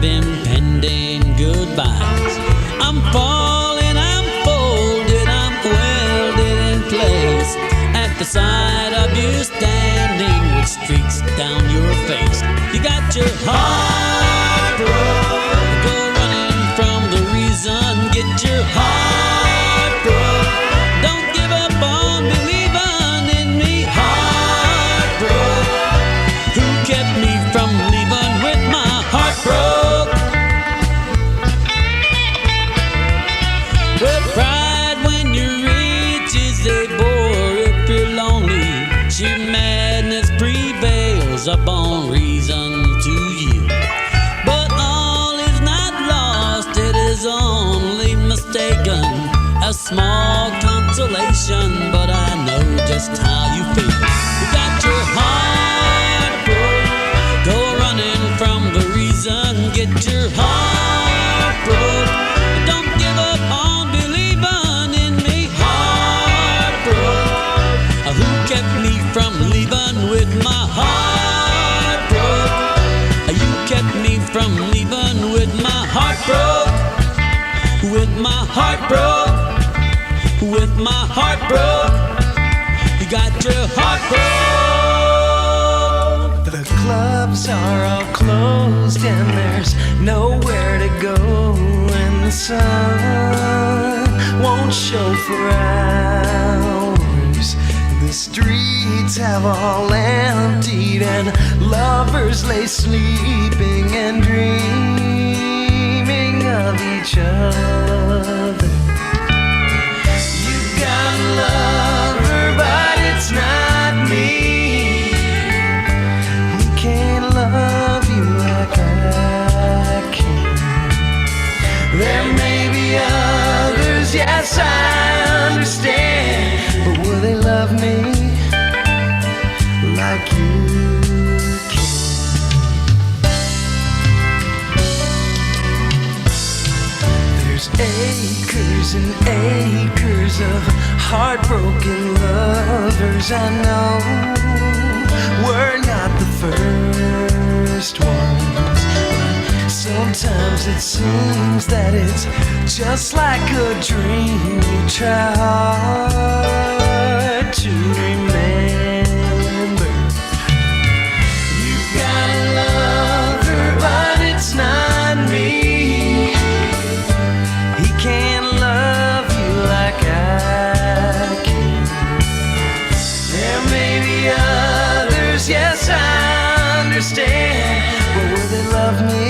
of impending goodbyes. I'm falling, I'm folded, I'm welded in place at the sight of you standing with streaks down your face. You got your heart broke, go running from the reason. Get your heart broke, don't give up on believing in me. Heart broke, who kept me from leaving with my heart broke? Well, pride when your riches they bore. If you're lonely, sheer madness prevails upon reason to you. But all is not lost, it is only mistaken. A small consolation, but I know just how you feel. You got your heart broke, go running from the reason. Get your heart broke, don't give up on believing in me. Heart broke, who kept me from leaving with my heart broke? You kept me from leaving with my heart broke. With my heart broke, with my heart broke. You got your heart broke. The clubs are all closed and there's nowhere to go, and the sun won't show for hours. The streets have all emptied and lovers lay sleeping and dreaming of each other. You got a lover, but it's not me. He can't love you like I can. There may be others, yes, I understand, but will they love me like you can? There's acres and acres of heartbroken lovers. I know we're not the first ones, but sometimes it seems that it's just like a dream. You try hard to remember. You've got a lover, but it's not me. He can't love you like I can. There may be others, yes, I understand, but will they love me